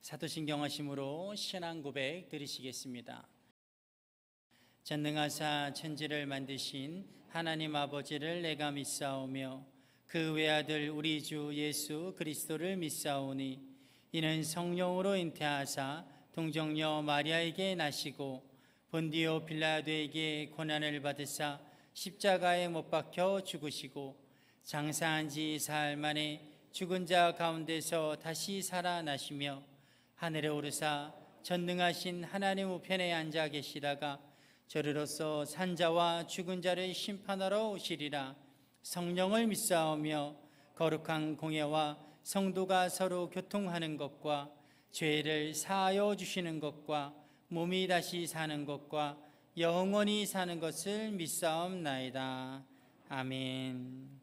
사도신경하심으로 신앙 고백 드리시겠습니다. 전능하사 천지를 만드신 하나님 아버지를 내가 믿사오며 그 외아들 우리 주 예수 그리스도를 믿사오니 이는 성령으로 잉태하사 동정녀 마리아에게 나시고 본디오 빌라도에게 고난을 받으사 십자가에 못 박혀 죽으시고 장사한 지 사흘 만에 죽은 자 가운데서 다시 살아나시며 하늘에 오르사 전능하신 하나님 우편에 앉아 계시다가 저리로서 산자와 죽은 자를 심판하러 오시리라. 성령을 믿사오며 거룩한 공예와 성도가 서로 교통하는 것과 죄를 사하여 주시는 것과 몸이 다시 사는 것과 영원히 사는 것을 믿사옵나이다. 아멘.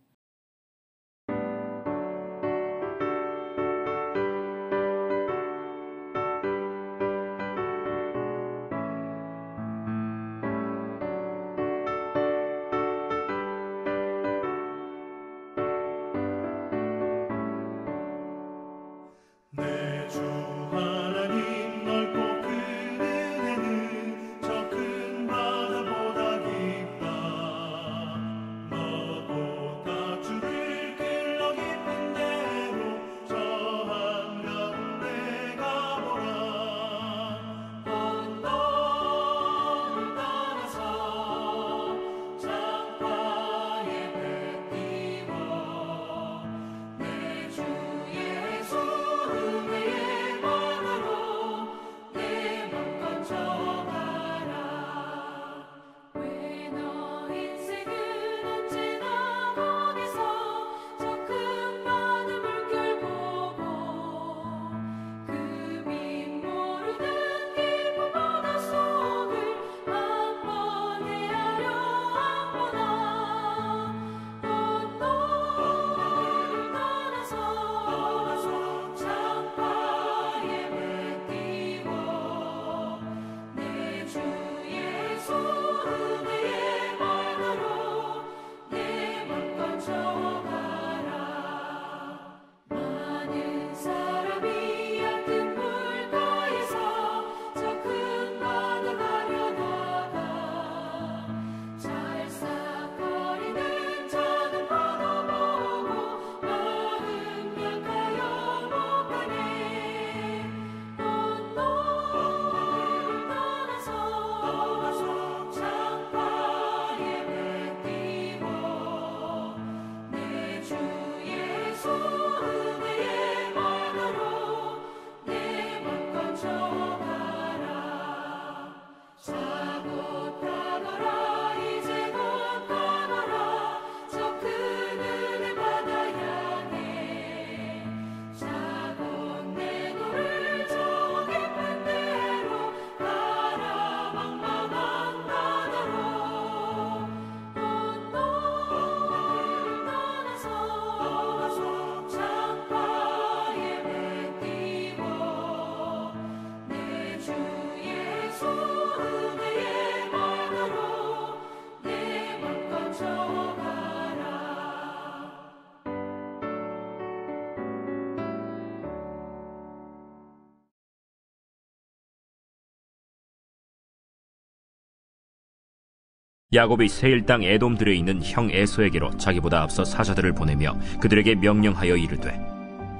야곱이 세일 땅 에돔들에 있는 형 에서에게로 자기보다 앞서 사자들을 보내며 그들에게 명령하여 이르되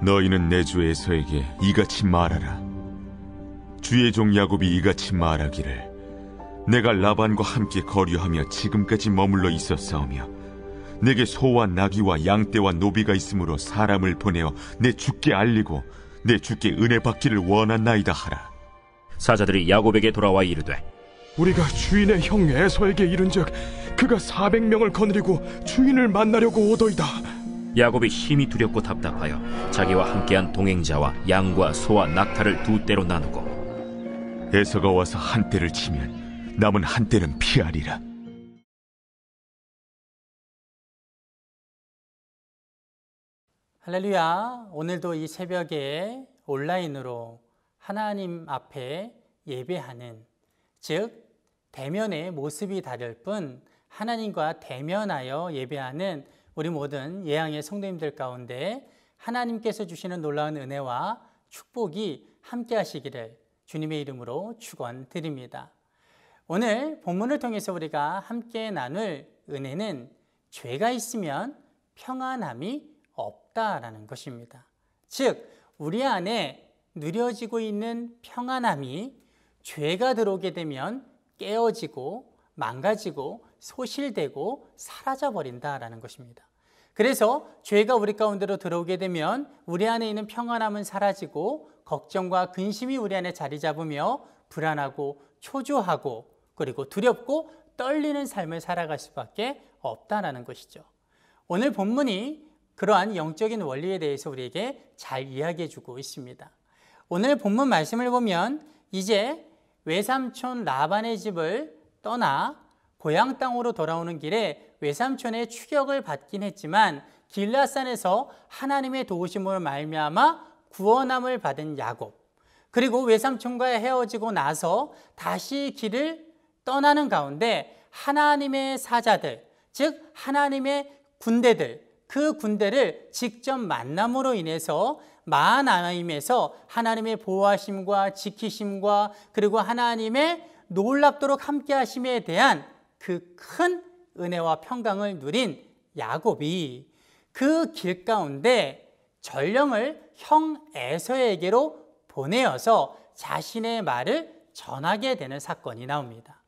너희는 내 주 에서에게 이같이 말하라. 주의 종 야곱이 이같이 말하기를 내가 라반과 함께 거류하며 지금까지 머물러 있었사오며 내게 소와 나귀와 양떼와 노비가 있으므로 사람을 보내어 내 주께 알리고 내 주께 은혜 받기를 원하나이다 하라. 사자들이 야곱에게 돌아와 이르되 우리가 주인의 형 에서에게 이른즉 그가 400명을 거느리고 주인을 만나려고 오더이다. 야곱이 심히 두렵고 답답하여 자기와 함께한 동행자와 양과 소와 낙타를 두 떼로 나누고 에서가 와서 한 떼를 치면 남은 한 떼는 피하리라. 할렐루야. 오늘도 이 새벽에 온라인으로 하나님 앞에 예배하는, 즉 대면의 모습이 다를 뿐 하나님과 대면하여 예배하는 우리 모든 예양의 성도님들 가운데 하나님께서 주시는 놀라운 은혜와 축복이 함께 하시기를 주님의 이름으로 축원드립니다. 오늘 본문을 통해서 우리가 함께 나눌 은혜는 죄가 있으면 평안함이 없다라는 것입니다. 즉 우리 안에 누려지고 있는 평안함이 죄가 들어오게 되면 깨어지고 망가지고 소실되고 사라져버린다라는 것입니다. 그래서 죄가 우리 가운데로 들어오게 되면 우리 안에 있는 평안함은 사라지고 걱정과 근심이 우리 안에 자리 잡으며 불안하고 초조하고 그리고 두렵고 떨리는 삶을 살아갈 수밖에 없다는 것이죠. 오늘 본문이 그러한 영적인 원리에 대해서 우리에게 잘 이야기해 주고 있습니다. 오늘 본문 말씀을 보면 이제 외삼촌 라반의 집을 떠나 고향 땅으로 돌아오는 길에 외삼촌의 추격을 받긴 했지만 길라산에서 하나님의 도우심으로 말미암아 구원함을 받은 야곱, 그리고 외삼촌과 헤어지고 나서 다시 길을 떠나는 가운데 하나님의 사자들, 즉 하나님의 군대들, 그 군대를 직접 만남으로 인해서 마하나임에서 하나님의 보호하심과 지키심과 그리고 하나님의 놀랍도록 함께 하심에 대한 그 큰 은혜와 평강을 누린 야곱이 그 길 가운데 전령을 형 에서에게로 보내어서 자신의 말을 전하게 되는 사건이 나옵니다.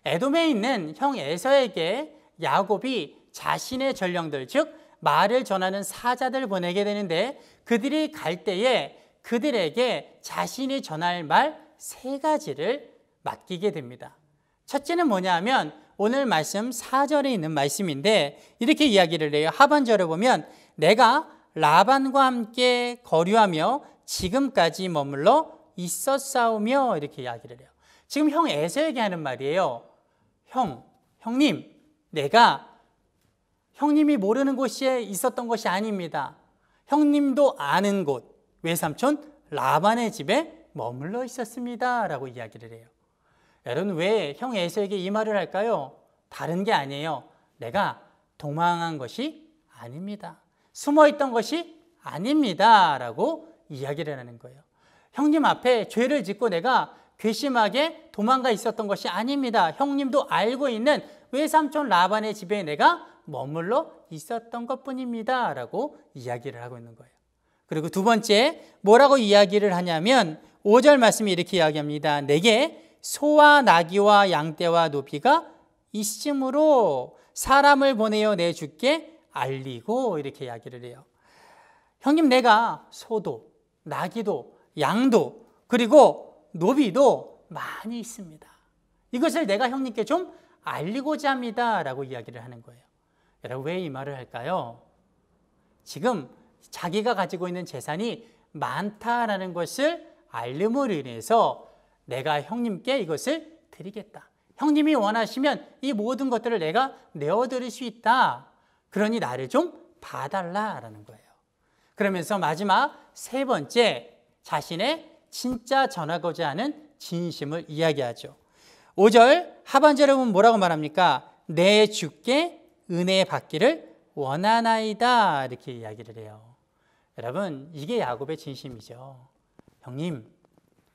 에돔에 있는 형 에서에게 야곱이 자신의 전령들, 즉 말을 전하는 사자들 보내게 되는데 그들이 갈 때에 그들에게 자신이 전할 말 3가지를 맡기게 됩니다. 첫째는 뭐냐면 오늘 말씀 4절에 있는 말씀인데 이렇게 이야기를 해요. 하반절에 보면 내가 라반과 함께 거류하며 지금까지 머물러 있었사오며 이렇게 이야기를 해요. 지금 형 에서에게 하는 말이에요. 형님, 내가 형님이 모르는 곳에 있었던 것이 아닙니다. 형님도 아는 곳, 외삼촌 라반의 집에 머물러 있었습니다 라고 이야기를 해요. 여러분, 왜 형 에서에게 이 말을 할까요? 다른 게 아니에요. 내가 도망한 것이 아닙니다. 숨어있던 것이 아닙니다 라고 이야기를 하는 거예요. 형님 앞에 죄를 짓고 내가 괘씸하게 도망가 있었던 것이 아닙니다. 형님도 알고 있는 외삼촌 라반의 집에 내가 머물러 있었던 것뿐입니다 라고 이야기를 하고 있는 거예요. 그리고 두 번째 뭐라고 이야기를 하냐면 5절 말씀이 이렇게 이야기합니다. 내게 소와 나귀와 양떼와 노비가 있으므로 사람을 보내어 내 주께 알리고 이렇게 이야기를 해요. 형님, 내가 소도 나귀도 양도 그리고 노비도 많이 있습니다. 이것을 내가 형님께 좀 알리고자 합니다 라고 이야기를 하는 거예요. 여러분, 왜 이 말을 할까요? 지금 자기가 가지고 있는 재산이 많다라는 것을 알림으로 인해서 내가 형님께 이것을 드리겠다. 형님이 원하시면 이 모든 것들을 내가 내어드릴 수 있다. 그러니 나를 좀 봐달라라는 거예요. 그러면서 마지막 3번째, 자신의 진짜 전하고자 하는 진심을 이야기하죠. 5절 하반절에 보면 뭐라고 말합니까? 내 주께 은혜 받기를 원하나이다 이렇게 이야기를 해요. 여러분, 이게 야곱의 진심이죠. 형님,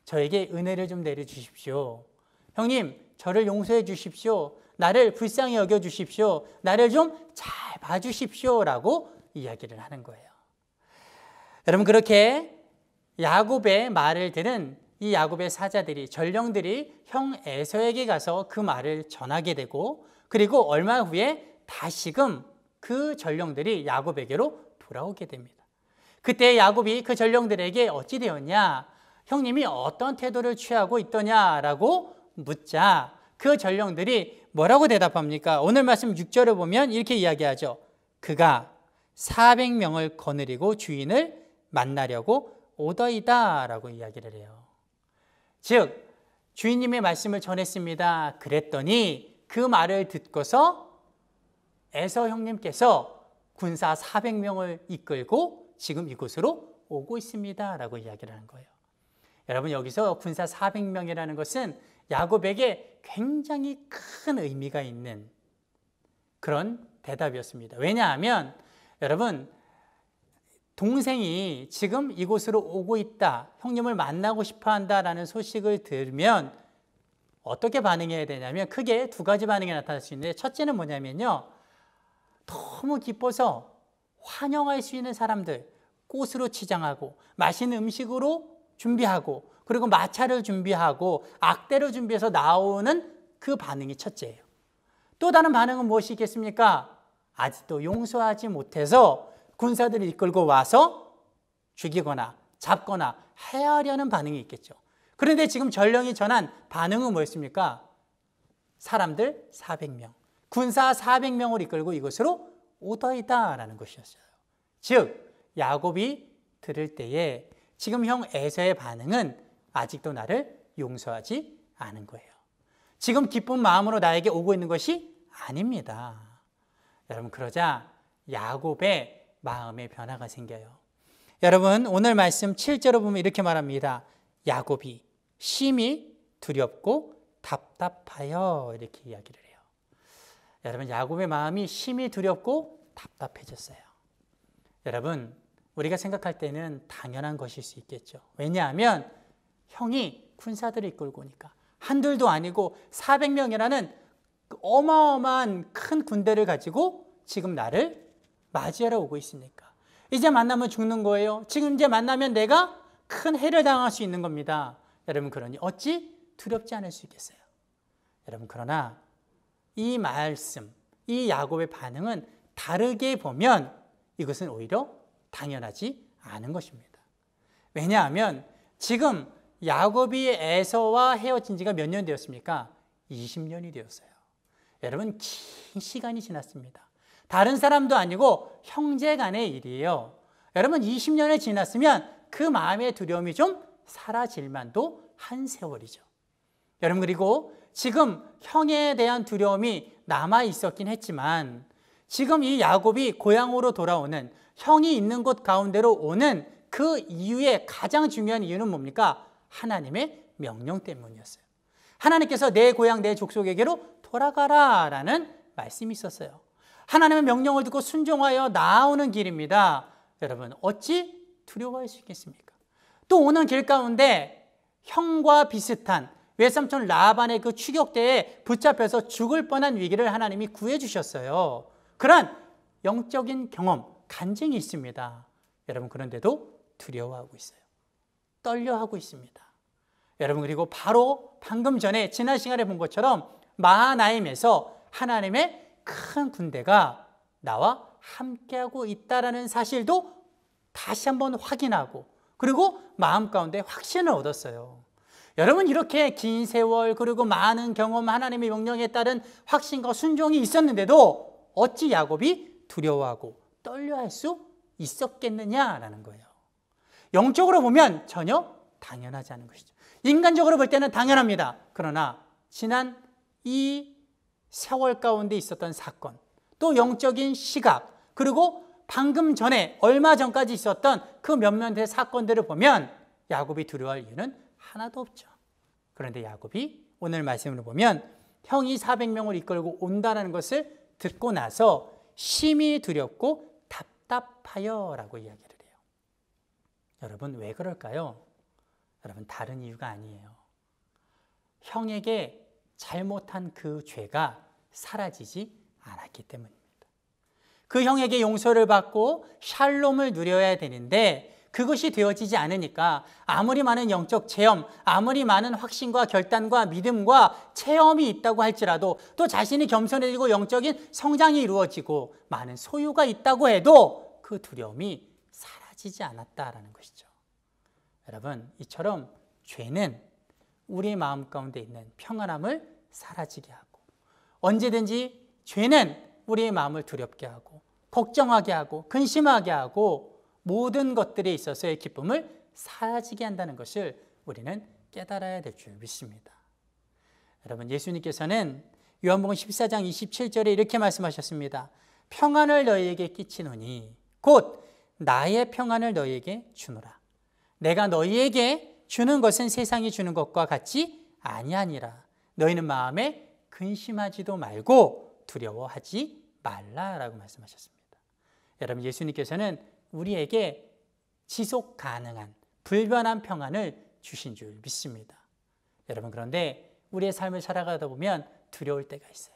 저에게 은혜를 좀 내려주십시오. 형님, 저를 용서해 주십시오. 나를 불쌍히 여겨 주십시오. 나를 좀 잘 봐주십시오 라고 이야기를 하는 거예요. 여러분, 그렇게 야곱의 말을 들은 이 야곱의 사자들이, 전령들이 형 에서에게 가서 그 말을 전하게 되고, 그리고 얼마 후에 다시금 그 전령들이 야곱에게로 돌아오게 됩니다. 그때 야곱이 그 전령들에게 어찌 되었냐, 형님이 어떤 태도를 취하고 있더냐라고 묻자 그 전령들이 뭐라고 대답합니까? 오늘 말씀 6절에 보면 이렇게 이야기하죠. 그가 400명을 거느리고 주인을 만나려고 오더이다 라고 이야기를 해요. 즉 주인님의 말씀을 전했습니다. 그랬더니 그 말을 듣고서 에서 형님께서 군사 400명을 이끌고 지금 이곳으로 오고 있습니다 라고 이야기를 하는 거예요. 여러분, 여기서 군사 400명이라는 것은 야곱에게 굉장히 큰 의미가 있는 그런 대답이었습니다. 왜냐하면 여러분, 동생이 지금 이곳으로 오고 있다, 형님을 만나고 싶어 한다라는 소식을 들으면 어떻게 반응해야 되냐면 크게 두 가지 반응이 나타날 수 있는데, 첫째는 뭐냐면요, 너무 기뻐서 환영할 수 있는 사람들 꽃으로 치장하고 맛있는 음식으로 준비하고 그리고 마차를 준비하고 악대를 준비해서 나오는 그 반응이 첫째예요. 또 다른 반응은 무엇이 있겠습니까? 아직도 용서하지 못해서 군사들을 이끌고 와서 죽이거나 잡거나 해하려는 반응이 있겠죠. 그런데 지금 전령이 전한 반응은 뭐였습니까? 사람들 400명, 군사 400명을 이끌고 이곳으로 오더이다라는 것이었어요. 즉 야곱이 들을 때에 지금 형 에서의 반응은 아직도 나를 용서하지 않은 거예요. 지금 기쁜 마음으로 나에게 오고 있는 것이 아닙니다. 여러분, 그러자 야곱의 마음의 변화가 생겨요. 여러분, 오늘 말씀 7절을 보면 이렇게 말합니다. 야곱이 심히 두렵고 답답하여, 이렇게 이야기를 해요. 여러분, 야곱의 마음이 심히 두렵고 답답해졌어요. 여러분, 우리가 생각할 때는 당연한 것일 수 있겠죠. 왜냐하면 형이 군사들을 이끌고 오니까 한둘도 아니고 400명이라는 어마어마한 큰 군대를 가지고 지금 나를 맞이하러 오고 있으니까 이제 만나면 죽는 거예요. 지금 이제 만나면 내가 큰 해를 당할 수 있는 겁니다. 여러분, 그러니 어찌 두렵지 않을 수 있겠어요? 여러분, 그러나 이 말씀, 이 야곱의 반응은 다르게 보면 이것은 오히려 당연하지 않은 것입니다. 왜냐하면 지금 야곱이 에서와 헤어진 지가 몇 년 되었습니까? 20년이 되었어요. 여러분, 긴 시간이 지났습니다. 다른 사람도 아니고 형제 간의 일이에요. 여러분, 20년이 지났으면 그 마음의 두려움이 좀 사라질 만도 한 세월이죠. 여러분, 그리고 지금 형에 대한 두려움이 남아 있었긴 했지만 지금 이 야곱이 고향으로 돌아오는, 형이 있는 곳 가운데로 오는 그 이유의 가장 중요한 이유는 뭡니까? 하나님의 명령 때문이었어요. 하나님께서 내 고향, 내 족속에게로 돌아가라 라는 말씀이 있었어요. 하나님의 명령을 듣고 순종하여 나오는 길입니다. 여러분, 어찌 두려워할 수 있겠습니까? 또 오는 길 가운데 형과 비슷한 외삼촌 라반의 그 추격대에 붙잡혀서 죽을 뻔한 위기를 하나님이 구해주셨어요. 그런 영적인 경험, 간증이 있습니다. 여러분, 그런데도 두려워하고 있어요. 떨려하고 있습니다. 여러분, 그리고 바로 방금 전에 지난 시간에 본 것처럼 마하나임에서 하나님의 큰 군대가 나와 함께하고 있다는 사실도 다시 한번 확인하고 그리고 마음 가운데 확신을 얻었어요. 여러분, 이렇게 긴 세월 그리고 많은 경험, 하나님의 명령에 따른 확신과 순종이 있었는데도 어찌 야곱이 두려워하고 떨려할 수 있었겠느냐라는 거예요. 영적으로 보면 전혀 당연하지 않은 것이죠. 인간적으로 볼 때는 당연합니다. 그러나 지난 이 세월 가운데 있었던 사건, 또 영적인 시각, 그리고 방금 전에 얼마 전까지 있었던 그 몇몇의 사건들을 보면 야곱이 두려워할 이유는 하나도 없죠. 그런데 야곱이 오늘 말씀을 보면 형이 400명을 이끌고 온다는 것을 듣고 나서 심히 두렵고 답답하여 라고 이야기를 해요. 여러분, 왜 그럴까요? 여러분, 다른 이유가 아니에요. 형에게 잘못한 그 죄가 사라지지 않았기 때문입니다. 그 형에게 용서를 받고 샬롬을 누려야 되는데 그것이 되어지지 않으니까 아무리 많은 영적 체험, 아무리 많은 확신과 결단과 믿음과 체험이 있다고 할지라도 또 자신이 겸손해지고 영적인 성장이 이루어지고 많은 소유가 있다고 해도 그 두려움이 사라지지 않았다라는 것이죠. 여러분, 이처럼 죄는 우리의 마음 가운데 있는 평안함을 사라지게 하고 언제든지 죄는 우리의 마음을 두렵게 하고 걱정하게 하고 근심하게 하고 모든 것들에 있어서의 기쁨을 사라지게 한다는 것을 우리는 깨달아야 될 줄 믿습니다. 여러분, 예수님께서는 요한복음 14장 27절에 이렇게 말씀하셨습니다. 평안을 너희에게 끼치노니 곧 나의 평안을 너희에게 주노라. 내가 너희에게 주는 것은 세상이 주는 것과 같이 아니하니라. 너희는 마음에 근심하지도 말고 두려워하지 말라라고 말씀하셨습니다. 여러분, 예수님께서는 우리에게 지속 가능한 불변한 평안을 주신 줄 믿습니다. 여러분, 그런데 우리의 삶을 살아가다 보면 두려울 때가 있어요.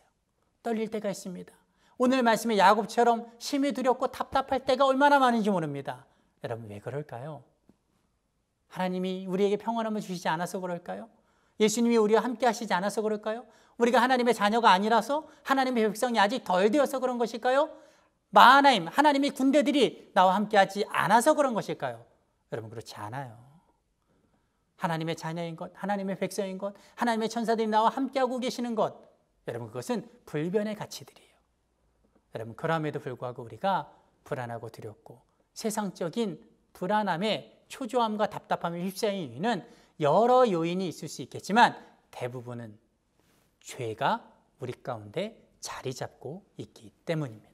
떨릴 때가 있습니다. 오늘 말씀에 야곱처럼 심히 두렵고 답답할 때가 얼마나 많은지 모릅니다. 여러분, 왜 그럴까요? 하나님이 우리에게 평안함을 주시지 않아서 그럴까요? 예수님이 우리와 함께 하시지 않아서 그럴까요? 우리가 하나님의 자녀가 아니라서, 하나님의 백성이 아직 덜 되어서 그런 것일까요? 마하나임, 하나님의 군대들이 나와 함께 하지 않아서 그런 것일까요? 여러분, 그렇지 않아요. 하나님의 자녀인 것, 하나님의 백성인 것, 하나님의 천사들이 나와 함께하고 계시는 것, 여러분, 그것은 불변의 가치들이에요. 여러분, 그럼에도 불구하고 우리가 불안하고 두렵고 세상적인 불안함에 초조함과 답답함에 휩싸인 이유는 여러 요인이 있을 수 있겠지만 대부분은 죄가 우리 가운데 자리 잡고 있기 때문입니다.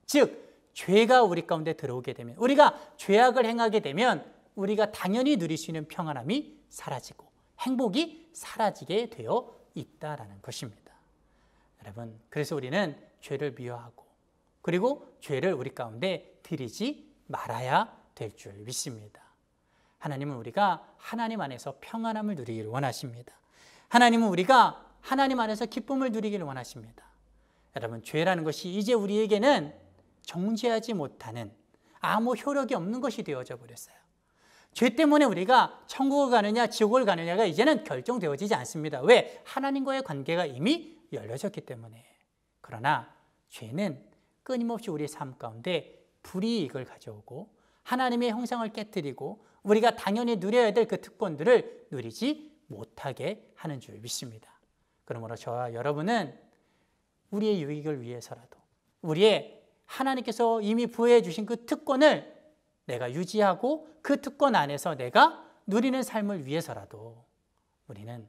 즉, 죄가 우리 가운데 들어오게 되면, 우리가 죄악을 행하게 되면 우리가 당연히 누릴 수 있는 평안함이 사라지고 행복이 사라지게 되어 있다라는 것입니다. 여러분, 그래서 우리는 죄를 미워하고 그리고 죄를 우리 가운데 들이지 말아야 될 줄 믿습니다. 하나님은 우리가 하나님 안에서 평안함을 누리기를 원하십니다. 하나님은 우리가 하나님 안에서 기쁨을 누리기를 원하십니다. 여러분, 죄라는 것이 이제 우리에게는 정죄하지 못하는 아무 효력이 없는 것이 되어져 버렸어요. 죄 때문에 우리가 천국을 가느냐 지옥을 가느냐가 이제는 결정되어지지 않습니다. 왜? 하나님과의 관계가 이미 열려졌기 때문에. 그러나 죄는 끊임없이 우리의 삶 가운데 불이익을 가져오고 하나님의 형상을 깨뜨리고 우리가 당연히 누려야 될 그 특권들을 누리지 못하게 하는 줄 믿습니다. 그러므로 저와 여러분은 우리의 유익을 위해서라도, 우리의 하나님께서 이미 부여해 주신 그 특권을 내가 유지하고 그 특권 안에서 내가 누리는 삶을 위해서라도 우리는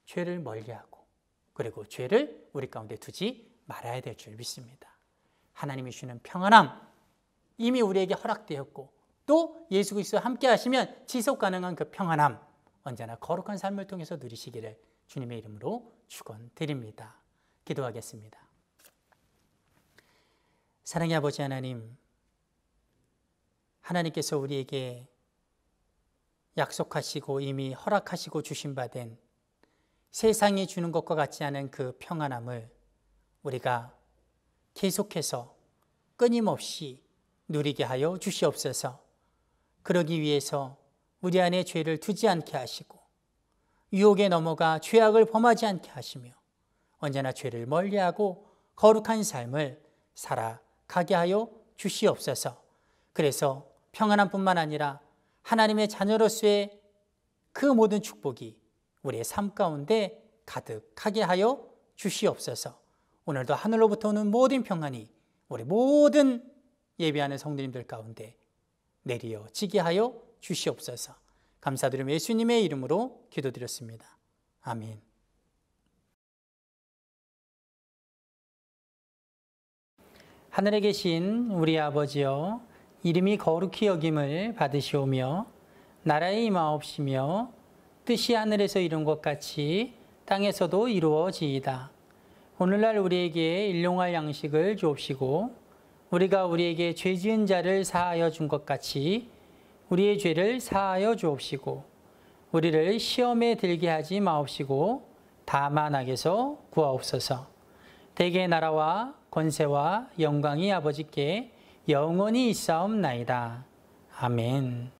죄를 멀리하고 그리고 죄를 우리 가운데 두지 말아야 될 줄 믿습니다. 하나님이 주시는 평안함 이미 우리에게 허락되었고, 또 예수 그리스도와 함께 하시면 지속 가능한 그 평안함 언제나 거룩한 삶을 통해서 누리시기를 주님의 이름으로 축원드립니다. 기도하겠습니다. 사랑의 아버지 하나님, 하나님께서 우리에게 약속하시고 이미 허락하시고 주신 바 된 세상이 주는 것과 같지 않은 그 평안함을 우리가 계속해서 끊임없이 누리게 하여 주시옵소서. 그러기 위해서 우리 안에 죄를 두지 않게 하시고 유혹에 넘어가 죄악을 범하지 않게 하시며 언제나 죄를 멀리하고 거룩한 삶을 살아가게 하여 주시옵소서. 그래서 평안함뿐만 아니라 하나님의 자녀로서의 그 모든 축복이 우리의 삶 가운데 가득하게 하여 주시옵소서. 오늘도 하늘로부터 오는 모든 평안이 우리 모든 예배하는 성도님들 가운데 내리어지게 하여 주시옵소서. 감사드리며 예수님의 이름으로 기도드렸습니다. 아멘. 하늘에 계신 우리 아버지여, 이름이 거룩히 여김을 받으시오며 나라의 임하옵시며 뜻이 하늘에서 이룬 것 같이 땅에서도 이루어지이다. 오늘날 우리에게 일용할 양식을 주옵시고 우리가 우리에게 죄 지은 자를 사하여 준 것 같이 우리의 죄를 사하여 주옵시고 우리를 시험에 들게 하지 마옵시고 다만 악에서 구하옵소서. 대개의 나라와 권세와 영광이 아버지께 영원히 있사옵나이다. 아멘.